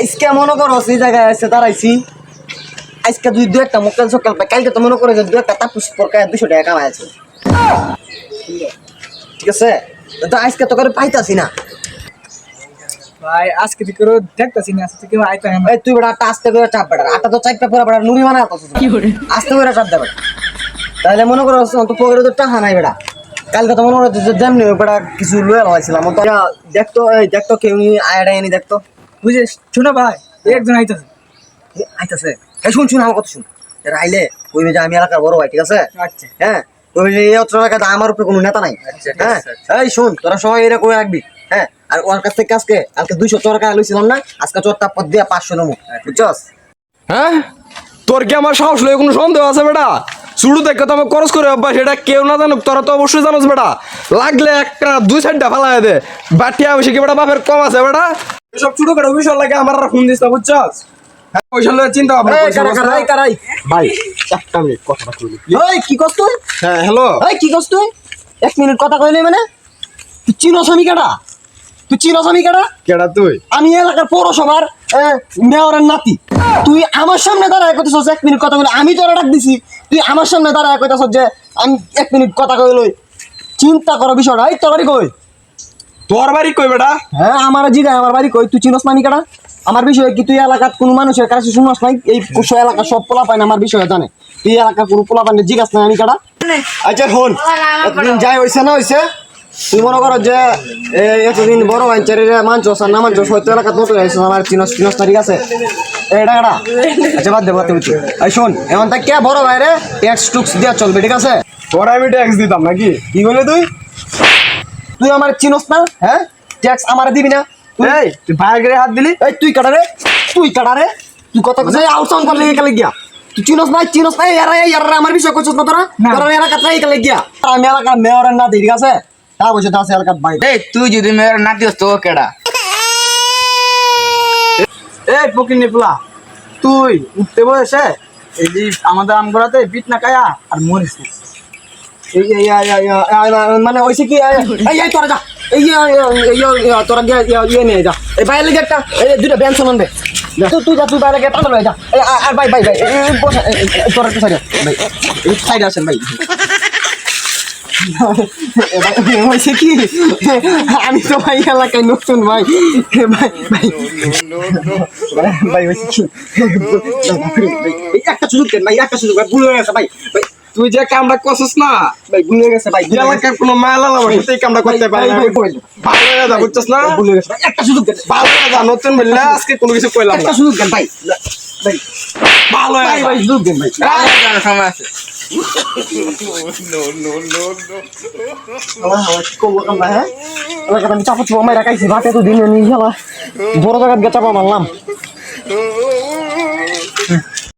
আজকে মনে করো সেই জায়গায় এসে দাঁড়াইছি আজকে দুই দু একটা মোকাল সকাল পাই কালকে তো মনে করে যে দু একটা তাপুস পরকায় 200 টাকা কামাই আছে ঠিক আছে তো আজকে তো করে পাইতাছি না ভাই আজকে থেকে দেখতাছি না আজকে থেকে আইতা না এই তুই বড় আটা আস্তে করে চাপ বেটা আটা তো চাইপটা পুরো বড় নুরি বানায় কত কি করে আস্তে করে চাপ দে বেটা তাহলে মনে করো তো পকেটে তো টাকা নাই বেটা কালকে তো মনে হচ্ছে যে যেমনি বেটা কিছু লয়ে হইছিলাম তো দেখতো এই দেখতো কেউ আয়ডা এনি দেখতো বুঝিস শোনো ভাই একজন আইতাছে আইতাছে এই শুন শুন আমার কথা শুন এরা আইলে কইবে যে আমি এলাকার বড় ভাই ঠিক আছে আচ্ছা হ্যাঁ কইলে এই অত্র এলাকাতে আমার উপরে কোনো নেতা নাই আচ্ছা, হ্যাঁ আচ্ছা। এই শুন তোরা সবাই এরা কই রাখবি হ্যাঁ আর ওর কাছ থেকে আজকে 200 টাকা লইছিলাম না আজকে চোরটা পদ দিয়া 500 নমু বুঝছস হ্যাঁ তোর কি আমার সাহস লয়ে কোনো সন্দেহ আছে বেটা শুরু দেখে তো আমি খরচ করে অভ্যাস এটা কেউ না জানুক তোরা তো অবশ্যই জানোস বেটা লাগলে একটা 2 সাইডটা ফেলায় দে বাটিয়া বসে কি বেটা বাপের কম আছে বেটা এসব ছোট করে বিষয় লাগে আমার আর ফোন দিস না বুঝছস হ্যাঁ পয়সা লয়ে চিন্তা ভাবনা এই কারাই ভাই একটা মিনিট কথাটা কইলি এই কি করছ তুই হ্যাঁ হ্যালো এই কি করছ তুই 1 মিনিট কথা কইলি মানে তুই চিনোস আমি কেডা কেডা তুই আমি এলাকার পৌরসভার মেয়রের নাতি তুই আমার সামনে দাঁড়ায় কইতেছস 1 মিনিট কথা বলে আমি তোরা ডাক দিছি তুই আমার সামনে দাঁড়ায় কইতেছস যে আমি 1 মিনিট কথা কইলই চিন্তা করো বিষয়টা এই তোর বাড়ি কই তোর বাড়ি কই বেটা হ্যাঁ আমার জিগায় আমার বাড়ি কই তুই চিনোস না আমি কেডা আমার বিষয়ে কি তুই এলাকার কোনো মানুষের কাছে শুনস নাই এই এলাকা সব পোলা পায় না আমার বিষয়ে জানে তুই এলাকার কোনো পোলা পায় জিজ্ঞাস না আমি কেডা আচ্ছা শোন একদিন যাই হইছে না হইছে তুই মনে করো যে এতদিন বড় বাঞ্চারি মানছস আর না মানছস হয়তো এলাকাত নতুন হয়েছে আমার চিনস ঠিক আছে এটা কেডা আচ্ছা বাদ দে এই শোন এমন তা কে বড় ভাইরে ট্যাক্স টুক্স দিয়া চলবে ঠিক আছে তোর আমি ট্যাক্স দিতাম নাকি কি বলে তুই আমার চিনস না হ্যাঁ ট্যাক্স আমার দিবি না এই তুই ভাইয়ের হাত দিলি এই তুই কাটা রে তুই কত কথা আউটসাউন্ড করলে গেলে গিয়া তুই চিনস না ইয়ারা আমার বিষয় কইছস না তোরা তোরা এলাকাত নাই গেলে গিয়া আমি এলাকার মেয়রের না ঠিক আছে তা বসে আছে এলাকার ভাই এই তুই যদি মেয়ের নাতি হস তো কেডা এই পকিনি পোলা তুই উঠতে বসে এই যে আমাদের আমগোড়াতে বিট না কায়া আর মরিস না মানে ওইসে কি এই তোরা যা এই তোরা গিয়ে নিয়ে যা এই বাইরে লেগে একটা এই দুটো ব্যান সামান দে তুই যা তুই বাইরে লেগে টাকা লয়ে যা আর ভাই তোরা একটু সাইডে আসেন ভাই হয়েছে কি আমি তো ভাই এলাকায় নতুন ভাই হয়েছে কি একটা সুযোগ দেন ভাই একটা সুযোগ ভাই ভুল হয়ে গেছে ভাই তুই যে কামটা করছিস না ভাই ভুল হয়ে গেছে ভাই এলাকার কোনো মায়ালা আমার সাথে এই কামটা করতে পারে না ভালো হয়ে যা বুঝছিস না ভুল হয়ে গেছে ভাই একটা সুযোগ দেন ভালো হয়ে যা নতুন বললে আজকে কোনো কিছু কইলাম না একটা সুযোগ দেন ভাই ভাই ভালো হয়ে যা। ভাই সুযোগ দেন ভাই সময় আছে হ্যাঁ আমি চাপা চুপা মাই রাখাইছি ভাতে তো দিনে নিয়ে গেলা বড় জায়গায় চাপা মারলাম